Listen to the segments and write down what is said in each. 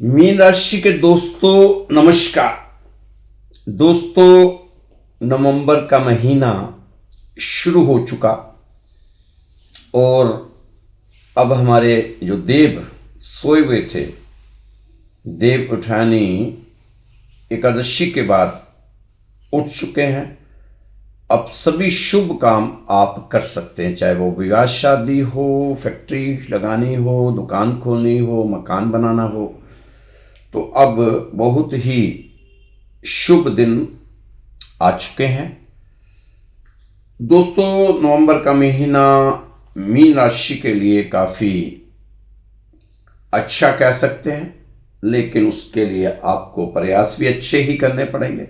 Mean राशि के दोस्तों नमस्कार। दोस्तों, नवंबर का महीना शुरू हो चुका और अब हमारे जो देव सोए हुए थे, देव उठानी एकादशी के बाद उठ चुके हैं। अब सभी शुभ काम आप कर सकते हैं, चाहे वो विवाह शादी हो, फैक्ट्री लगानी हो, दुकान खोलनी हो, मकान बनाना हो। तो अब बहुत ही शुभ दिन आ चुके हैं। दोस्तों, नवंबर का महीना मीन राशि के लिए काफ़ी अच्छा कह सकते हैं, लेकिन उसके लिए आपको प्रयास भी अच्छे ही करने पड़ेंगे,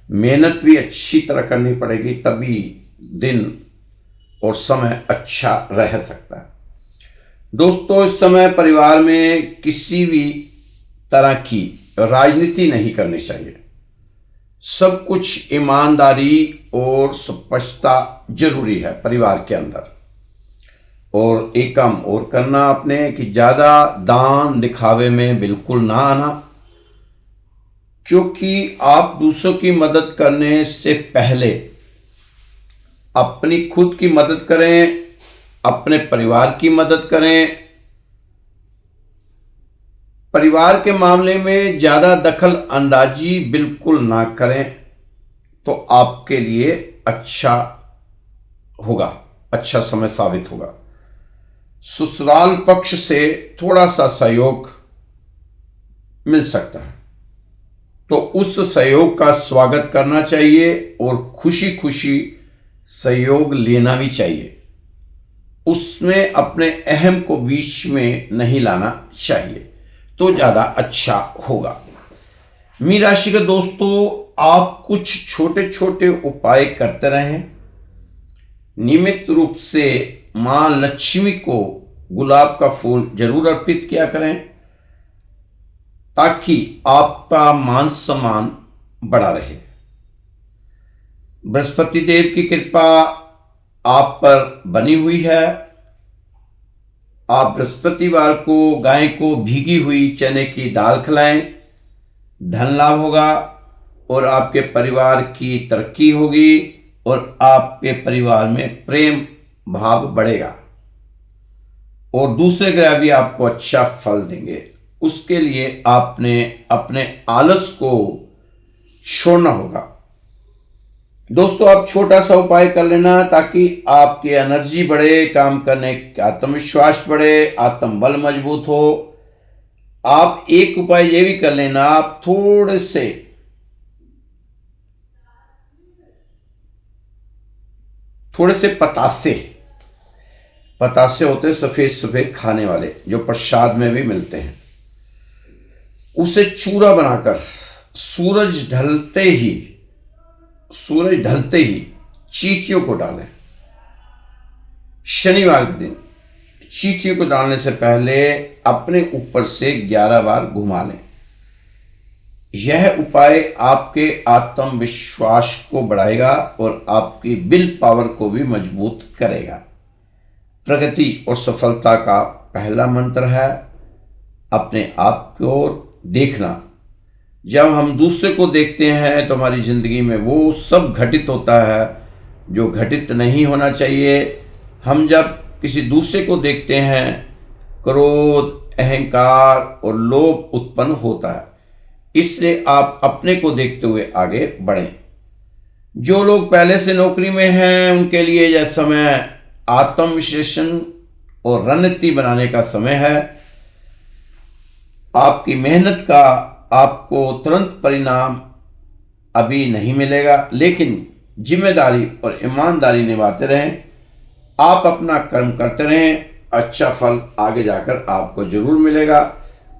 मेहनत भी अच्छी तरह करनी पड़ेगी, तभी दिन और समय अच्छा रह सकता है। दोस्तों, इस समय परिवार में किसी भी तरह की राजनीति नहीं करनी चाहिए। सब कुछ ईमानदारी और स्पष्टता जरूरी है परिवार के अंदर। और एक काम और करना आपने कि ज़्यादा दान दिखावे में बिल्कुल ना आना, क्योंकि आप दूसरों की मदद करने से पहले अपनी खुद की मदद करें, अपने परिवार की मदद करें। परिवार के मामले में ज़्यादा दखल अंदाजी बिल्कुल ना करें, तो आपके लिए अच्छा होगा, अच्छा समय साबित होगा। ससुराल पक्ष से थोड़ा सा सहयोग मिल सकता है, तो उस सहयोग का स्वागत करना चाहिए और खुशी खुशी सहयोग लेना भी चाहिए। उसमें अपने अहम को बीच में नहीं लाना चाहिए, तो ज़्यादा अच्छा होगा। मीन राशि के दोस्तों, आप कुछ छोटे छोटे उपाय करते रहें। नियमित रूप से माँ लक्ष्मी को गुलाब का फूल जरूर अर्पित किया करें, ताकि आपका मान सम्मान बढ़ा रहे। बृहस्पति देव की कृपा आप पर बनी हुई है। आप बृहस्पतिवार को गाय को भीगी हुई चने की दाल खिलाएं, धन लाभ होगा और आपके परिवार की तरक्की होगी और आपके परिवार में प्रेम भाव बढ़ेगा और दूसरे ग्रह भी आपको अच्छा फल देंगे। उसके लिए आपने अपने आलस को छोड़ना होगा। दोस्तों, आप छोटा सा उपाय कर लेना, ताकि आपकी एनर्जी बढ़े, काम करने का आत्मविश्वास बढ़े, आत्मबल मजबूत हो। आप एक उपाय ये भी कर लेना, आप थोड़े से पतासे होते सफेद सफेद खाने वाले, जो प्रसाद में भी मिलते हैं, उसे चूरा बनाकर सूरज ढलते ही चींटियों को डालें। शनिवार के दिन चींटियों को डालने से पहले अपने ऊपर से 11 बार घुमा लें। यह उपाय आपके आत्मविश्वास को बढ़ाएगा और आपकी विल पावर को भी मजबूत करेगा। प्रगति और सफलता का पहला मंत्र है अपने आप की ओर देखना। जब हम दूसरे को देखते हैं तो हमारी जिंदगी में वो सब घटित होता है जो घटित नहीं होना चाहिए। हम जब किसी दूसरे को देखते हैं, क्रोध, अहंकार और लोभ उत्पन्न होता है। इसलिए आप अपने को देखते हुए आगे बढ़ें। जो लोग पहले से नौकरी में हैं, उनके लिए यह समय आत्मविश्लेषण और रणनीति बनाने का समय है। आपकी मेहनत का आपको तुरंत परिणाम अभी नहीं मिलेगा, लेकिन जिम्मेदारी और ईमानदारी निभाते रहें। आप अपना कर्म करते रहें, अच्छा फल आगे जाकर आपको जरूर मिलेगा।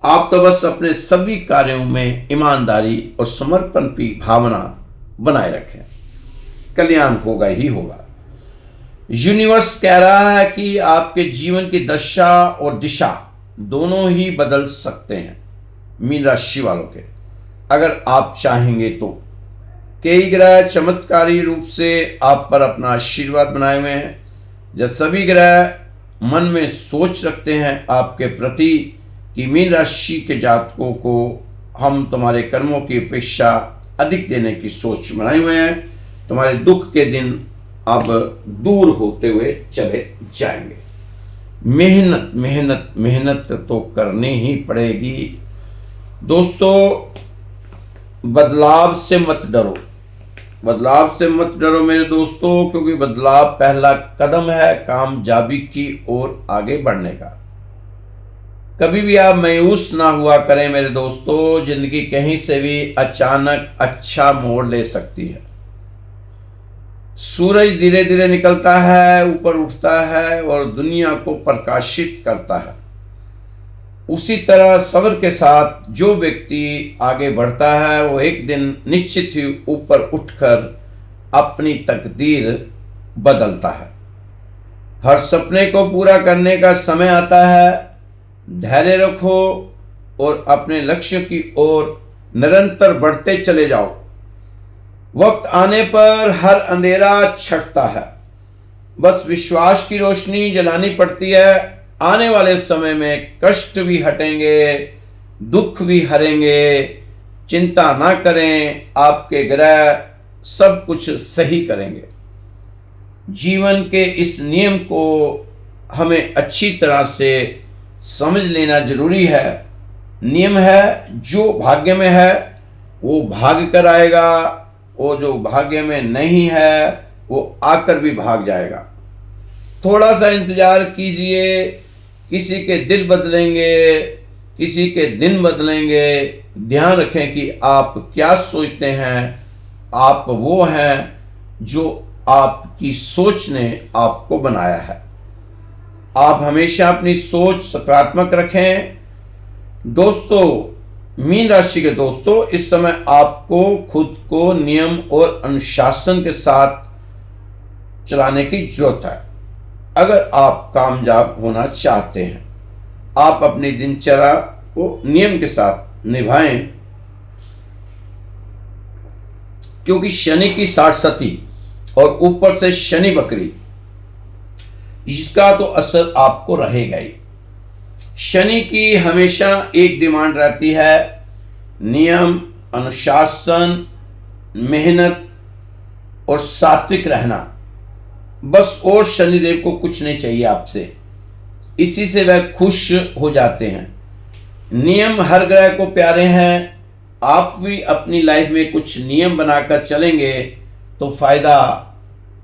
आप तो बस अपने सभी कार्यों में ईमानदारी और समर्पण की भावना बनाए रखें, कल्याण होगा ही होगा। यूनिवर्स कह रहा है कि आपके जीवन की दशा और दिशा दोनों ही बदल सकते हैं मीन राशि वालों के, अगर आप चाहेंगे तो। कई ग्रह चमत्कारी रूप से आप पर अपना आशीर्वाद बनाए हुए हैं। जब सभी ग्रह मन में सोच रखते हैं आपके प्रति कि मीन राशि के जातकों को हम तुम्हारे कर्मों की अपेक्षा अधिक देने की सोच बनाए हुए हैं। तुम्हारे दुख के दिन अब दूर होते हुए चले जाएंगे। मेहनत मेहनत मेहनत तो करनी ही पड़ेगी दोस्तों। बदलाव से मत डरो, बदलाव से मत डरो मेरे दोस्तों, क्योंकि बदलाव पहला कदम है कामयाबी की ओर आगे बढ़ने का। कभी भी आप मायूस ना हुआ करें मेरे दोस्तों, जिंदगी कहीं से भी अचानक अच्छा मोड़ ले सकती है। सूरज धीरे धीरे निकलता है, ऊपर उठता है और दुनिया को प्रकाशित करता है। उसी तरह सब्र के साथ जो व्यक्ति आगे बढ़ता है वो एक दिन निश्चित ही ऊपर उठकर अपनी तकदीर बदलता है। हर सपने को पूरा करने का समय आता है। धैर्य रखो और अपने लक्ष्य की ओर निरंतर बढ़ते चले जाओ। वक्त आने पर हर अंधेरा छटता है, बस विश्वास की रोशनी जलानी पड़ती है। आने वाले समय में कष्ट भी हटेंगे, दुख भी हरेंगे। चिंता ना करें, आपके ग्रह सब कुछ सही करेंगे। जीवन के इस नियम को हमें अच्छी तरह से समझ लेना जरूरी है। नियम है जो भाग्य में है वो भाग कर आएगा, वो जो भाग्य में नहीं है वो आकर भी भाग जाएगा। थोड़ा सा इंतजार कीजिए। किसी के दिल बदलेंगे, किसी के दिन बदलेंगे। ध्यान रखें कि आप क्या सोचते हैं, आप वो हैं जो आपकी सोच ने आपको बनाया है। आप हमेशा अपनी सोच सकारात्मक रखें। दोस्तों, मीन राशि के दोस्तों, इस समय आपको खुद को नियम और अनुशासन के साथ चलाने की जरूरत है। अगर आप कामयाब होना चाहते हैं, आप अपनी दिनचर्या को नियम के साथ निभाएं, क्योंकि शनि की 60 सती और ऊपर से शनि बकरी, इसका तो असर आपको रहेगा ही। शनि की हमेशा एक डिमांड रहती है, नियम, अनुशासन, मेहनत और सात्विक रहना। बस और शनिदेव को कुछ नहीं चाहिए आपसे, इसी से वह खुश हो जाते हैं। नियम हर ग्रह को प्यारे हैं। आप भी अपनी लाइफ में कुछ नियम बनाकर चलेंगे तो फायदा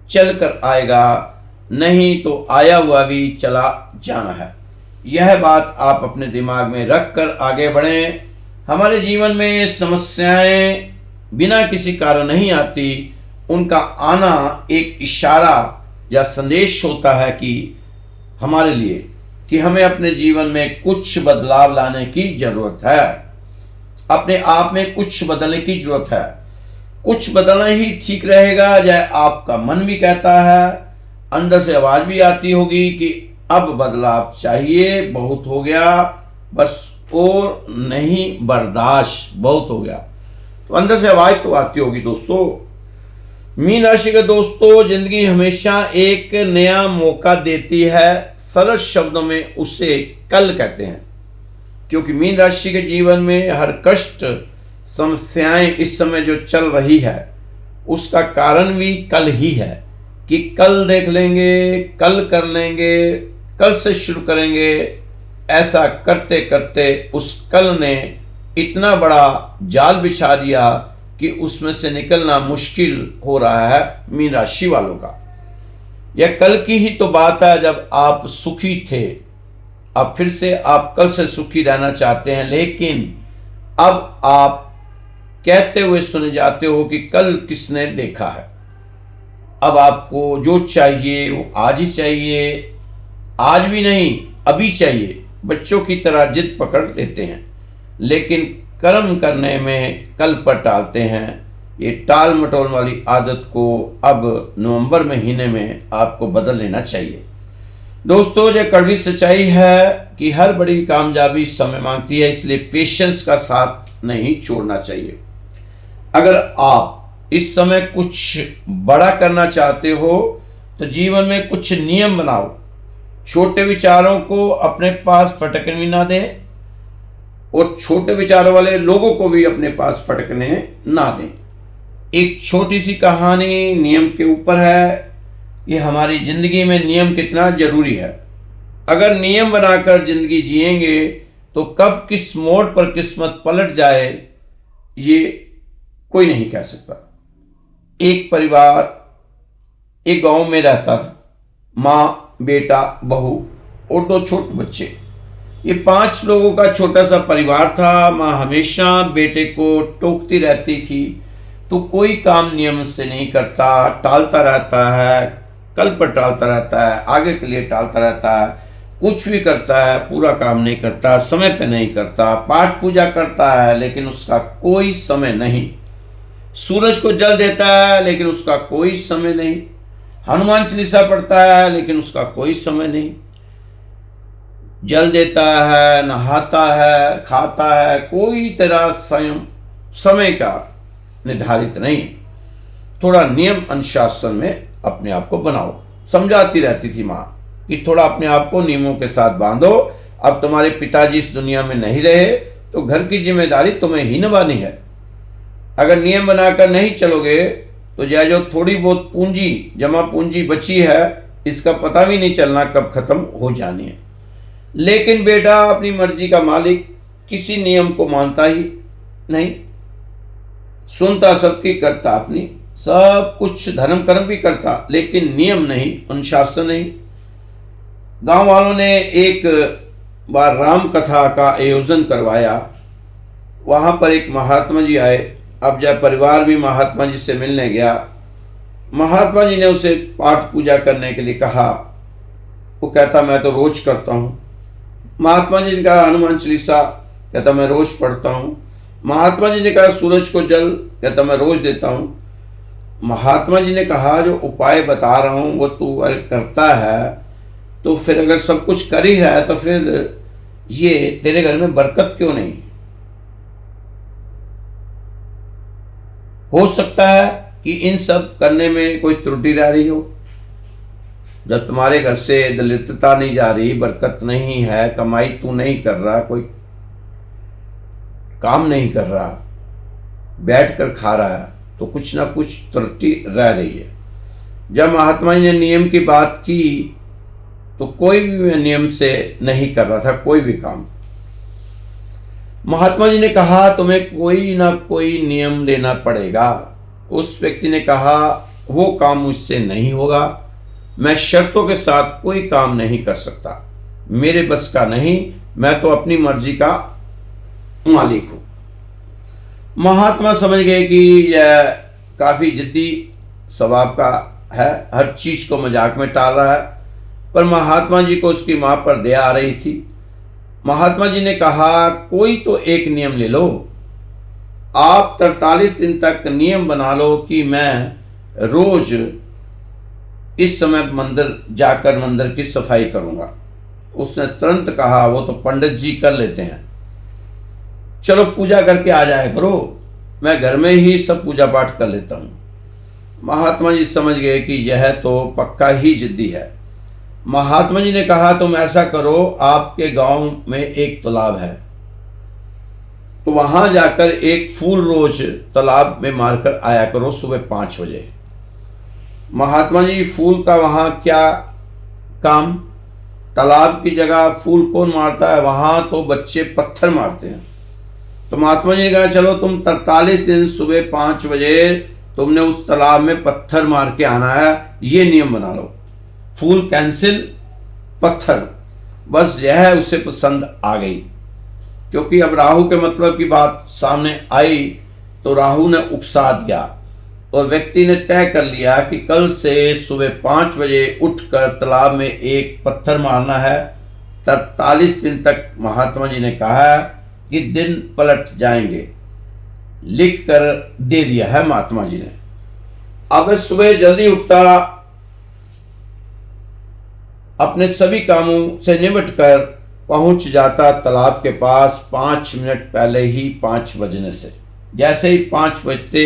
चल कर आएगा, नहीं तो आया हुआ भी चला जाना है। यह बात आप अपने दिमाग में रख कर आगे बढ़ें। हमारे जीवन में समस्याएं बिना किसी कारण नहीं आती, उनका आना एक इशारा या संदेश होता है कि हमारे लिए कि हमें अपने जीवन में कुछ बदलाव लाने की जरूरत है। अपने आप में कुछ बदलने की जरूरत है। कुछ बदलना ही ठीक रहेगा, जय आपका मन भी कहता है, अंदर से आवाज भी आती होगी कि अब बदलाव चाहिए, बहुत हो गया, बस और नहीं बर्दाश्त, बहुत हो गया। तो अंदर से आवाज तो आती होगी दोस्तों। मीन राशि के दोस्तों, जिंदगी हमेशा एक नया मौका देती है। सरल शब्दों में उसे कल कहते हैं, क्योंकि मीन राशि के जीवन में हर कष्ट, समस्याएं इस समय जो चल रही है उसका कारण भी कल ही है कि कल देख लेंगे, कल कर लेंगे, कल से शुरू करेंगे। ऐसा करते करते उस कल ने इतना बड़ा जाल बिछा दिया कि उसमें से निकलना मुश्किल हो रहा है मीन राशि वालों का। यह कल की ही तो बात है जब आप सुखी थे। अब फिर से आप कल से सुखी रहना चाहते हैं, लेकिन अब आप कहते हुए सुने जाते हो कि कल किसने देखा है। अब आपको जो चाहिए वो आज ही चाहिए, आज भी नहीं अभी चाहिए। बच्चों की तरह जिद पकड़ लेते हैं, लेकिन कर्म करने में कल पर टालते हैं। ये टाल मटोल वाली आदत को अब नवंबर महीने में आपको बदल लेना चाहिए। दोस्तों, ये कड़वी सच्चाई है कि हर बड़ी कामयाबी समय मांगती है, इसलिए पेशेंस का साथ नहीं छोड़ना चाहिए। अगर आप इस समय कुछ बड़ा करना चाहते हो तो जीवन में कुछ नियम बनाओ। छोटे विचारों को अपने पास फटकने ना दें। और छोटे विचारों वाले लोगों को भी अपने पास फटकने ना दें। एक छोटी सी कहानी नियम के ऊपर है। ये हमारी ज़िंदगी में नियम कितना ज़रूरी है। अगर नियम बनाकर ज़िंदगी जिएंगे तो कब किस मोड़ पर किस्मत पलट जाए ये कोई नहीं कह सकता। एक परिवार एक गांव में रहता था। माँ, बेटा, बहू और 2 छोटे बच्चे। ये 5 लोगों का छोटा सा परिवार था। माँ हमेशा बेटे को टोकती रहती थी, तो कोई काम नियम से नहीं करता, टालता रहता है, कल पर टालता रहता है, आगे के लिए टालता रहता है, कुछ भी करता है पूरा काम नहीं करता, समय पे नहीं करता, पाठ पूजा करता है लेकिन उसका कोई समय नहीं, सूरज को जल देता है लेकिन उसका कोई समय नहीं, हनुमान चालीसा पढ़ता है लेकिन उसका कोई समय नहीं, जल देता है, नहाता है, खाता है, कोई तरह समय का निर्धारित नहीं। थोड़ा नियम अनुशासन में अपने आप को बनाओ। समझाती रहती थी माँ कि थोड़ा अपने आप को नियमों के साथ बांधो। अब तुम्हारे पिताजी इस दुनिया में नहीं रहे तो घर की जिम्मेदारी तुम्हें ही निभानी है। अगर नियम बनाकर नहीं चलोगे तो जो थोड़ी बहुत पूंजी, जमा पूंजी बची है, इसका पता भी नहीं चलना कब खत्म हो जानी है। लेकिन बेटा अपनी मर्जी का मालिक, किसी नियम को मानता ही नहीं, सुनता सबकी, करता अपनी, सब कुछ धर्म कर्म भी करता लेकिन नियम नहीं, अनुशासन नहीं। गांव वालों ने एक बार राम कथा का आयोजन करवाया। वहां पर एक महात्मा जी आए। अब जब परिवार भी महात्मा जी से मिलने गया, महात्मा जी ने उसे पाठ पूजा करने के लिए कहा। वो कहता मैं तो रोज करता हूँ। महात्मा जी ने कहा हनुमान चालीसा, कहता मैं रोज पढ़ता हूँ। महात्मा जी ने कहा सूरज को जल, कहता मैं रोज देता हूँ। महात्मा जी ने कहा जो उपाय बता रहा हूँ वो तू अगर करता है तो फिर अगर सब कुछ कर ही रहा है तो फिर ये तेरे घर में बरकत क्यों नहीं? हो सकता है कि इन सब करने में कोई त्रुटि रह रही हो। जब तुम्हारे घर से दरिद्रता नहीं जा रही, बरकत नहीं है, कमाई तू नहीं कर रहा, कोई काम नहीं कर रहा, बैठ कर खा रहा है, तो कुछ ना कुछ त्रुटि रह रही है। जब महात्मा जी ने नियम की बात की तो कोई भी नियम से नहीं कर रहा था कोई भी काम। महात्मा जी ने कहा तुम्हें कोई ना कोई नियम लेना पड़ेगा। उस व्यक्ति ने कहा वो काम मुझसे नहीं होगा, मैं शर्तों के साथ कोई काम नहीं कर सकता, मेरे बस का नहीं, मैं तो अपनी मर्जी का मालिक हूं। महात्मा समझ गए कि यह काफी जिद्दी स्वभाव का है, हर चीज को मजाक में टाल रहा है। पर महात्मा जी को उसकी मां पर दया आ रही थी। महात्मा जी ने कहा कोई तो एक नियम ले लो, आप 43 दिन तक नियम बना लो कि मैं रोज इस समय मंदिर जाकर मंदिर की सफाई करूंगा। उसने तुरंत कहा वो तो पंडित जी कर लेते हैं, चलो पूजा करके आ जाया करो, मैं घर में ही सब पूजा पाठ कर लेता हूँ। महात्मा जी समझ गए कि यह तो पक्का ही जिद्दी है। महात्मा जी ने कहा तुम ऐसा करो, आपके गांव में एक तालाब है तो वहां जाकर एक फूल रोज तालाब में मारकर आया करो सुबह 5 बजे। महात्मा जी फूल का वहां क्या काम, तालाब की जगह फूल कौन मारता है, वहां तो बच्चे पत्थर मारते हैं। तो महात्मा जी ने कहा चलो तुम 43 दिन सुबह 5 बजे तुमने उस तालाब में पत्थर मार के आना है, ये नियम बना लो। फूल कैंसिल, पत्थर, बस यह उसे पसंद आ गई। क्योंकि अब राहु के मतलब की बात सामने आई तो राहु ने उकसा दिया और व्यक्ति ने तय कर लिया कि कल से सुबह 5 बजे उठकर तालाब में एक पत्थर मारना है। 43 दिन तक महात्मा जी ने कहा कि दिन पलट जाएंगे, लिख कर दे दिया है महात्मा जी ने। अब सुबह जल्दी उठता, अपने सभी कामों से निपटकर पहुंच जाता तालाब के पास 5 मिनट पहले ही 5 बजने से। जैसे ही 5 बजते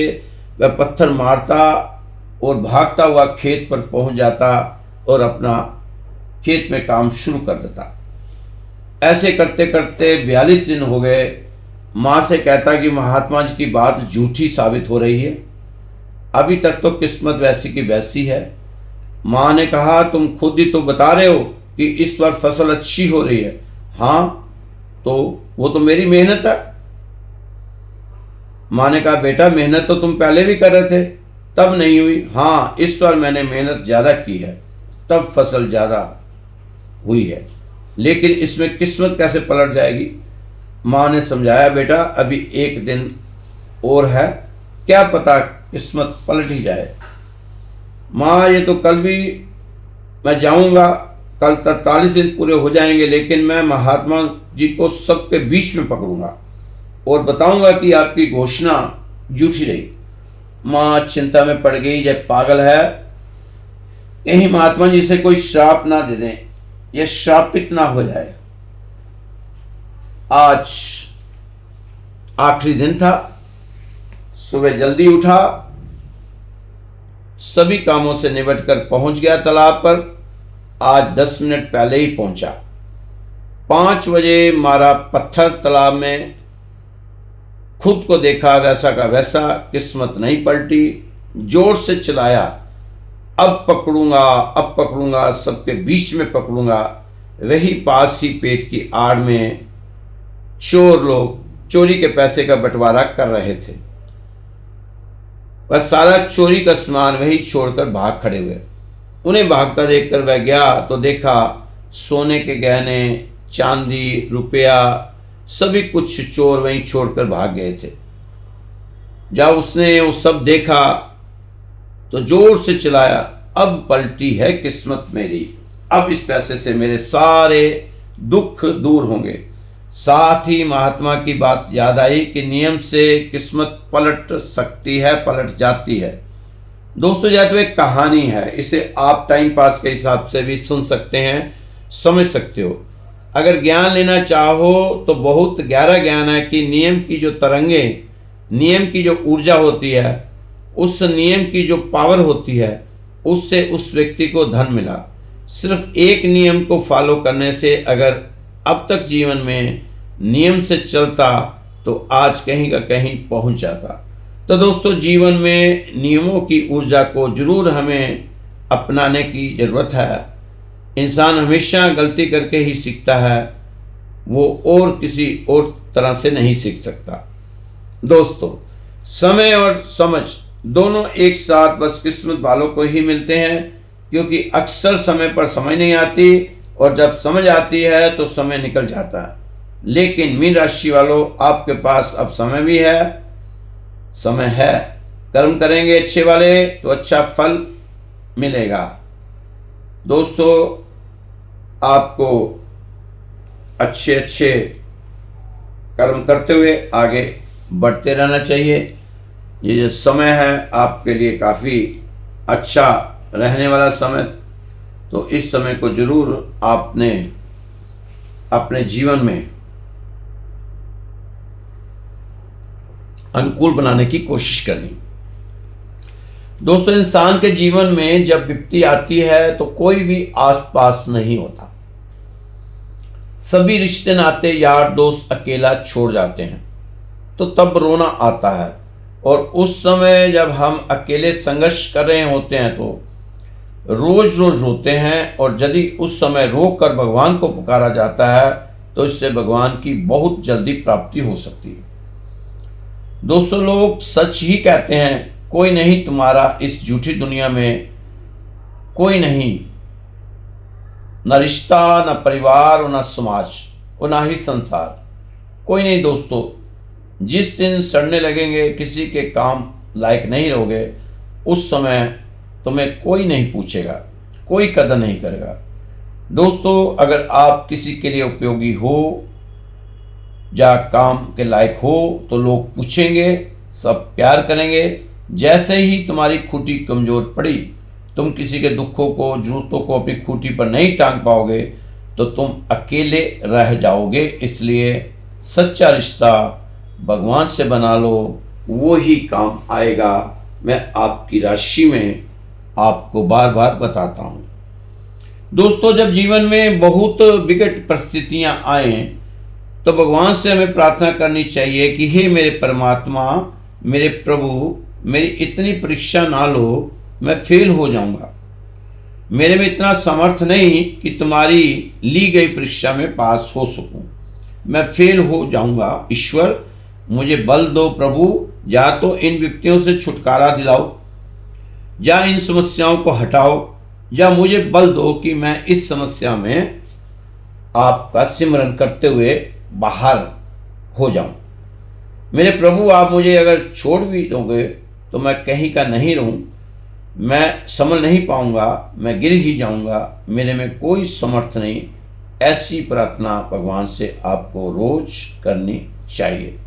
वह पत्थर मारता और भागता हुआ खेत पर पहुंच जाता और अपना खेत में काम शुरू कर देता। ऐसे करते करते 42 दिन हो गए। माँ से कहता कि महात्मा जी की बात झूठी साबित हो रही है, अभी तक तो किस्मत वैसी की वैसी है। माँ ने कहा तुम खुद ही तो बता रहे हो कि इस बार फसल अच्छी हो रही है। हाँ, तो वो तो मेरी मेहनत है। माँ ने कहा बेटा मेहनत तो तुम पहले भी कर रहे थे, तब नहीं हुई। हाँ, इस बार मैंने मेहनत ज़्यादा की है, तब फसल ज़्यादा हुई है, लेकिन इसमें किस्मत कैसे पलट जाएगी। माँ ने समझाया बेटा अभी एक दिन और है, क्या पता किस्मत पलट ही जाए। माँ ये तो कल भी मैं जाऊंगा, कल 43 दिन पूरे हो जाएंगे, लेकिन मैं महात्मा जी को सबके बीच में पकड़ूंगा और बताऊंगा कि आपकी घोषणा झूठी रही। माँ चिंता में पड़ गई, जब पागल है, कहीं महात्मा जी से कोई श्राप ना दे दें, यह श्रापित ना हो जाए। आज आखिरी दिन था, सुबह जल्दी उठा, सभी कामों से निपट कर पहुंच गया तालाब पर। आज 10 मिनट पहले ही पहुंचा। 5 बजे मारा पत्थर तालाब में, खुद को देखा वैसा का वैसा, किस्मत नहीं पलटी। जोर से चिल्लाया अब पकड़ूंगा, अब पकड़ूंगा, सबके बीच में पकड़ूंगा। वही पास ही पेट की आड़ में चोर लोग चोरी के पैसे का बंटवारा कर रहे थे। वह सारा चोरी का सामान वही छोड़कर भाग खड़े हुए। उन्हें भागता देखकर वह गया तो देखा सोने के गहने, चांदी, रुपया, सभी कुछ चोर वहीं छोड़कर भाग गए थे। जब उसने वो सब देखा तो जोर से चिल्लाया अब पलटी है किस्मत मेरी, अब इस पैसे से मेरे सारे दुख दूर होंगे। साथ ही महात्मा की बात याद आई कि नियम से किस्मत पलट सकती है, पलट जाती है। दोस्तों यह तो एक कहानी है, इसे आप टाइम पास के हिसाब से भी सुन सकते हैं, समझ सकते हो। अगर ज्ञान लेना चाहो तो बहुत गहरा ज्ञान है कि नियम की जो तरंगे, नियम की जो ऊर्जा होती है, उस नियम की जो पावर होती है, उससे उस व्यक्ति को धन मिला। सिर्फ एक नियम को फॉलो करने से अगर अब तक जीवन में नियम से चलता तो आज कहीं का कहीं पहुंच जाता। तो दोस्तों जीवन में नियमों की ऊर्जा को जरूर हमें अपनाने की ज़रूरत है। इंसान हमेशा गलती करके ही सीखता है, वो और किसी और तरह से नहीं सीख सकता। दोस्तों समय और समझ दोनों एक साथ बस किस्मत वालों को ही मिलते हैं, क्योंकि अक्सर समय पर समझ नहीं आती और जब समझ आती है तो समय निकल जाता है। लेकिन मीन राशि वालों, आपके पास अब समय भी है, समय है। कर्म करेंगे अच्छे वाले तो अच्छा फल मिलेगा। दोस्तों आपको अच्छे अच्छे कर्म करते हुए आगे बढ़ते रहना चाहिए। ये जो समय है आपके लिए काफ़ी अच्छा रहने वाला समय, तो इस समय को जरूर आपने अपने जीवन में अनुकूल बनाने की कोशिश करनी। दोस्तों इंसान के जीवन में जब विपत्ति आती है तो कोई भी आसपास नहीं होता, सभी रिश्ते नाते यार दोस्त अकेला छोड़ जाते हैं, तो तब रोना आता है। और उस समय जब हम अकेले संघर्ष कर रहे होते हैं तो रोज रोज रोते हैं, और यदि उस समय रोक कर भगवान को पुकारा जाता है तो इससे भगवान की बहुत जल्दी प्राप्ति हो सकती है। दोस्तों लोग सच ही कहते हैं, कोई नहीं तुम्हारा इस झूठी दुनिया में, कोई नहीं, न रिश्ता, न परिवार, न समाज, और ना ही संसार, कोई नहीं। दोस्तों जिस दिन सड़ने लगेंगे, किसी के काम लायक नहीं रहोगे, उस समय तुम्हें कोई नहीं पूछेगा, कोई कदर नहीं करेगा। दोस्तों अगर आप किसी के लिए उपयोगी हो या काम के लायक हो तो लोग पूछेंगे, सब प्यार करेंगे। जैसे ही तुम्हारी खूंटी कमज़ोर पड़ी, तुम किसी के दुखों को, जरूरतों को अपनी खूंटी पर नहीं टांग पाओगे तो तुम अकेले रह जाओगे। इसलिए सच्चा रिश्ता भगवान से बना लो, वो ही काम आएगा। मैं आपकी राशि में आपको बार बार बताता हूँ। दोस्तों, जब जीवन में बहुत विकट परिस्थितियां आए तो भगवान से हमें प्रार्थना करनी चाहिए कि हे मेरे परमात्मा, मेरे प्रभु, मेरी इतनी परीक्षा ना लो, मैं फेल हो जाऊंगा। मेरे में इतना सामर्थ्य नहीं कि तुम्हारी ली गई परीक्षा में पास हो सकूं। मैं फेल हो जाऊंगा। ईश्वर, मुझे बल दो प्रभु। या तो इन विपत्तियों से छुटकारा दिलाओ, या इन समस्याओं को हटाओ, या मुझे बल दो कि मैं इस समस्या में आपका सिमरन करते हुए बाहर हो जाऊं। मेरे प्रभु, आप मुझे अगर छोड़ भी दोगे तो मैं कहीं का नहीं रहूं। मैं संभल नहीं पाऊंगा, मैं गिर ही जाऊंगा। मेरे में कोई समर्थ नहीं। ऐसी प्रार्थना भगवान से आपको रोज करनी चाहिए,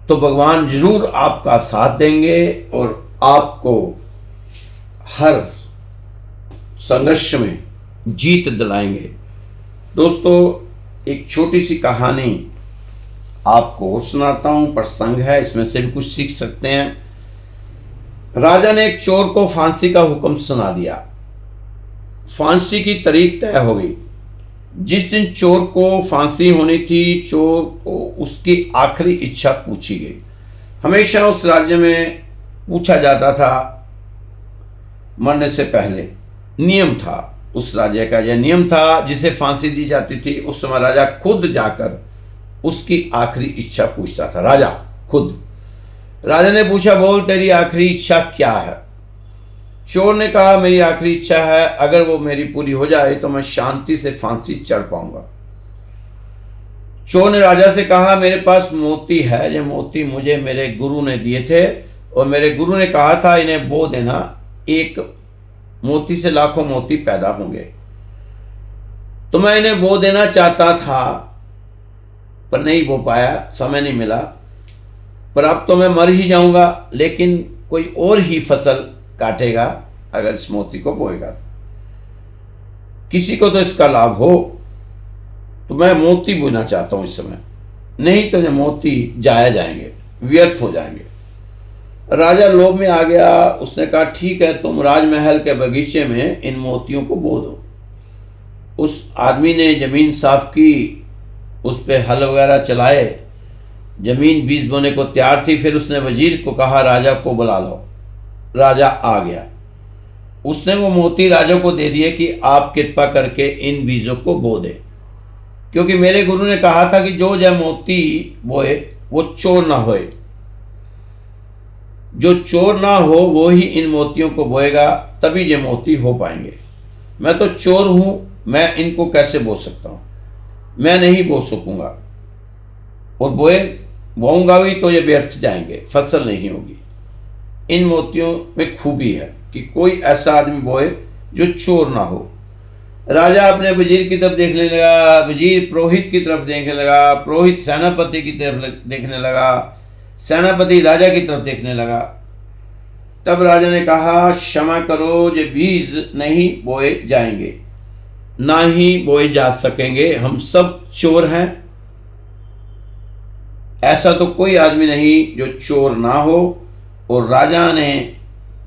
तो भगवान जरूर आपका साथ देंगे और आपको हर संघर्ष में जीत दिलाएंगे। दोस्तों, एक छोटी सी कहानी आपको सुनाता हूं। प्रसंग है, इसमें से भी कुछ सीख सकते हैं। राजा ने एक चोर को फांसी का हुक्म सुना दिया। फांसी की तारीख तय हो गई। जिस दिन चोर को फांसी होनी थी, चोर को उसकी आखिरी इच्छा पूछी गई। हमेशा उस राज्य में पूछा जाता था, मरने से पहले नियम था। उस राज्य का यह नियम था, जिसे फांसी दी जाती थी उस समय राजा खुद जाकर उसकी आखिरी इच्छा पूछता था। राजा खुद। राजा ने पूछा, बोल तेरी आखिरी इच्छा क्या है? चोर ने कहा, मेरी आखिरी इच्छा है, अगर वो मेरी पूरी हो जाए तो मैं शांति से फांसी चढ़ पाऊंगा। चोर ने राजा से कहा, मेरे पास मोती है। ये मोती मुझे मेरे गुरु ने दिए थे और मेरे गुरु ने कहा था इन्हें बो देना, एक मोती से लाखों मोती पैदा होंगे। तो मैं इन्हें बो देना चाहता था पर नहीं बो पाया, समय नहीं मिला। पर अब तो मैं मर ही जाऊंगा, लेकिन कोई और ही फसल काटेगा अगर इस मोती को बोएगा। किसी को तो इसका लाभ हो, तो मैं मोती बोना चाहता हूं इस समय, नहीं तो ये मोती जाया जाएंगे, व्यर्थ हो जाएंगे। राजा लोभ में आ गया। उसने कहा, ठीक है, तुम राजमहल के बगीचे में इन मोतियों को बो दो। उस आदमी ने जमीन साफ की, उस पर हल वगैरह चलाए, जमीन बीज बोने को तैयार थी। फिर उसने वजीर को कहा, राजा को बुला लो। राजा आ गया। उसने वो मोती राजा को दे दिए कि आप कृपा करके इन बीजों को बो दे, क्योंकि मेरे गुरु ने कहा था कि जो जय मोती बोए वो चोर ना होए। जो चोर ना हो वो ही इन मोतियों को बोएगा, तभी ये मोती हो पाएंगे। मैं तो चोर हूं, मैं इनको कैसे बो सकता हूं? मैं नहीं बो सकूंगा, और बोऊंगा भी तो ये व्यर्थ जाएंगे, फसल नहीं होगी। इन मोतियों में खूबी है कि कोई ऐसा आदमी बोए जो चोर ना हो। राजा अपने वजीर की तरफ देखने लगा, वजीर पुरोहित की तरफ देखने लगा, पुरोहित सेनापति की तरफ देखने लगा, सेनापति राजा की तरफ देखने लगा। तब राजा ने कहा, क्षमा करो, ये बीज नहीं बोए जाएंगे, ना ही बोए जा सकेंगे। हम सब चोर हैं। ऐसा तो कोई आदमी नहीं जो चोर ना हो। और राजा ने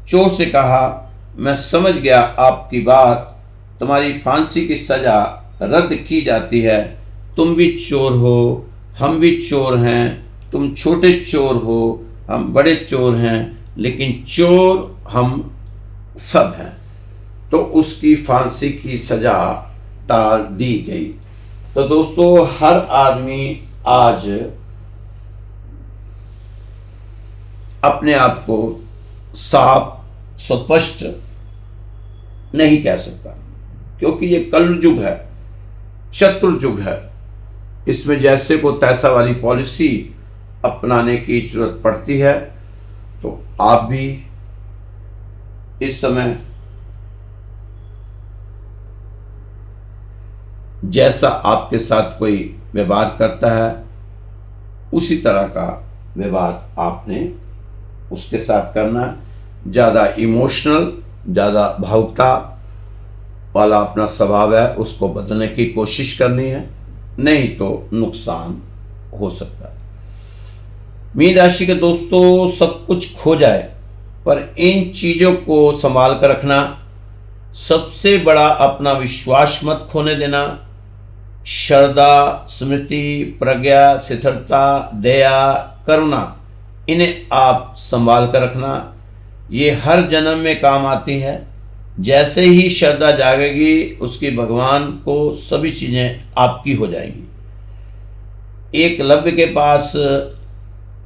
चोर से कहा, मैं समझ गया आपकी बात, तुम्हारी फांसी की सजा रद्द की जाती है। तुम भी चोर हो, हम भी चोर हैं। तुम छोटे चोर हो, हम बड़े चोर हैं, लेकिन चोर हम सब हैं। तो उसकी फांसी की सजा टाल दी गई। तो दोस्तों, हर आदमी आज अपने आप को साफ स्पष्ट नहीं कह सकता, क्योंकि ये कलयुग है, चतुर्युग है। इसमें जैसे को तैसा वाली पॉलिसी अपनाने की जरूरत पड़ती है। तो आप भी इस समय जैसा आपके साथ कोई व्यवहार करता है, उसी तरह का व्यवहार आपने उसके साथ करना। ज़्यादा इमोशनल, ज़्यादा भावुकता वाला अपना स्वभाव है, उसको बदलने की कोशिश करनी है, नहीं तो नुकसान हो सकता है। मीन राशि के दोस्तों, सब कुछ खो जाए पर इन चीज़ों को संभाल कर रखना, सबसे बड़ा अपना विश्वास मत खोने देना। श्रद्धा, स्मृति, प्रज्ञा, स्थिरता, दया, करुणा, इन्हें आप संभाल कर रखना। ये हर जन्म में काम आती है। जैसे ही श्रद्धा जागेगी, उसकी भगवान को सभी चीज़ें आपकी हो जाएंगी। एकलव्य के पास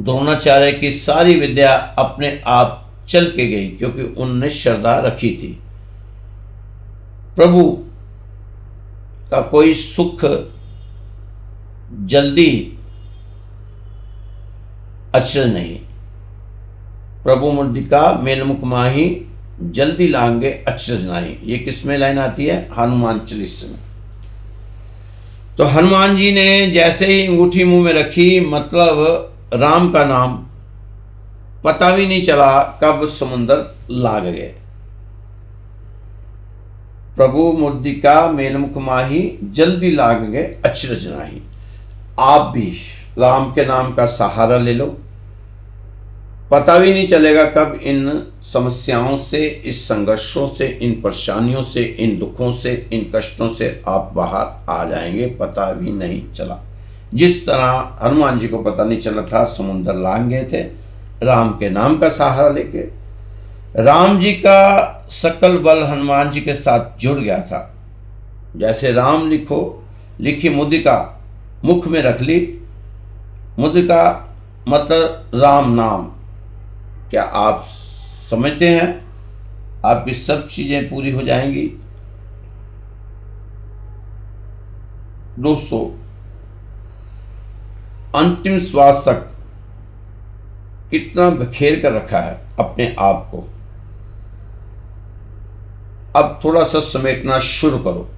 द्रोणाचार्य की सारी विद्या अपने आप चल के गई, क्योंकि उनने श्रद्धा रखी थी। प्रभु का कोई सुख जल्दी अचरज नहीं। प्रभु मुद्रिका मेलमुख माही, जल्दी लांगे अचरज नाही। ये किस में लाइन आती है? हनुमान चालीसा में। तो हनुमान जी ने जैसे ही अंगूठी मुंह में रखी, मतलब राम का नाम, पता भी नहीं चला कब समुंदर लाग गए। प्रभु मुद्रिका मेलमुख माही, जल्दी लाग गए अचरज नाही। आप भी राम के नाम का सहारा ले लो, पता भी नहीं चलेगा कब इन समस्याओं से, इस संघर्षों से, इन परेशानियों से, इन दुखों से, इन कष्टों से आप बाहर आ जाएंगे, पता भी नहीं चला। जिस तरह हनुमान जी को पता नहीं चला था, समुद्र लांग गए थे राम के नाम का सहारा लेके। राम जी का सकल बल हनुमान जी के साथ जुड़ गया था। जैसे राम लिखी मुद्रिका मुख में रख ली। मुद्रिका मतलब राम नाम। क्या आप समझते हैं? आपकी सब चीजें पूरी हो जाएंगी। दोस्तों, अंतिम श्वास तक कितना बखेर कर रखा है अपने आप को। अब थोड़ा सा समेटना शुरू करो।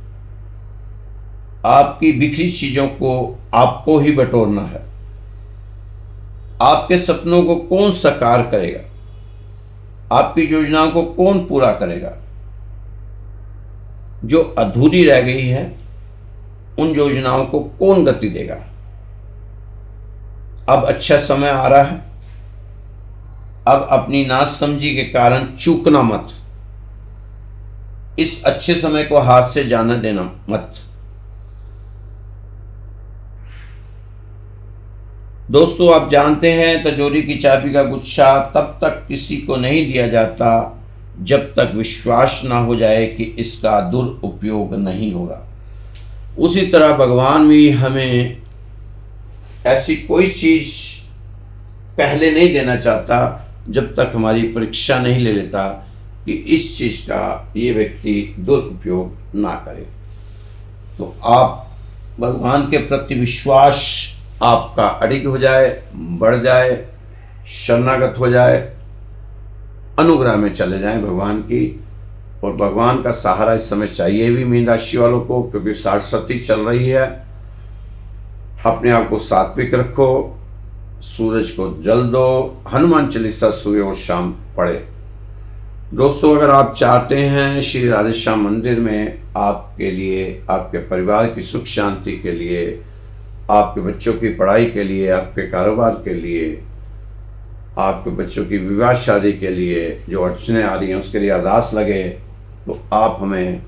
आपकी बिखरी चीजों को आपको ही बटोरना है। आपके सपनों को कौन साकार करेगा? आपकी योजनाओं को कौन पूरा करेगा? जो अधूरी रह गई है, उन योजनाओं को कौन गति देगा? अब अच्छा समय आ रहा है। अब अपनी नासमझी के कारण चूकना मत। इस अच्छे समय को हाथ से जाने देना मत। दोस्तों, आप जानते हैं, तिजोरी की चाबी का गुच्छा तब तक किसी को नहीं दिया जाता जब तक विश्वास ना हो जाए कि इसका दुरुपयोग नहीं होगा। उसी तरह भगवान भी हमें ऐसी कोई चीज पहले नहीं देना चाहता जब तक हमारी परीक्षा नहीं ले लेता कि इस चीज का ये व्यक्ति दुरुपयोग ना करे। तो आप भगवान के प्रति विश्वास आपका अडिग हो जाए, बढ़ जाए, शरणागत हो जाए, अनुग्रह में चले जाएं भगवान की। और भगवान का सहारा इस समय चाहिए भी मीन राशि वालों को, क्योंकि सरस्वती चल रही है। अपने आप को सात्विक रखो, सूरज को जल दो, हनुमान चालीसा सुबह और शाम पढ़े। दोस्तों, अगर आप चाहते हैं श्री राधेश्याम मंदिर में आपके लिए, आपके परिवार की सुख शांति के लिए, आपके बच्चों की पढ़ाई के लिए, आपके कारोबार के लिए, आपके बच्चों की विवाह शादी के लिए जो अड़चनें आ रही हैं उसके लिए अरदास लगे, तो आप हमें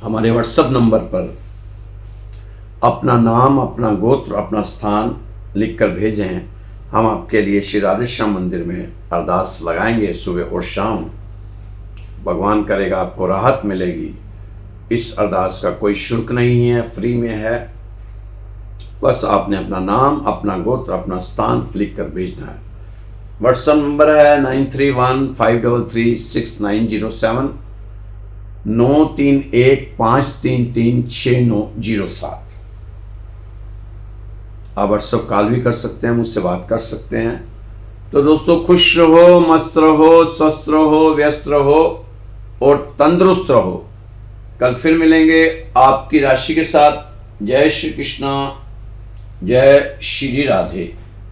हमारे व्हाट्सएप नंबर पर अपना नाम, अपना गोत्र, अपना स्थान लिखकर भेजें। हम आपके लिए श्री राधेश्याम मंदिर में अरदास लगाएंगे सुबह और शाम। भगवान करेगा आपको राहत मिलेगी। इस अरदास का कोई शुल्क नहीं है, फ्री में है। बस आपने अपना नाम, अपना गोत्र, अपना स्थान लिख कर भेजना है। व्हाट्सएप नंबर है 9315336907 9315336907। आप व्हाट्सएप कॉल भी कर सकते हैं, मुझसे बात कर सकते हैं। तो दोस्तों, खुश रहो, मस्त रहो, स्वस्थ रहो, व्यस्त रहो और तंदुरुस्त रहो। कल फिर मिलेंगे आपकी राशि के साथ। जय श्री कृष्णा, जय श्री राधे।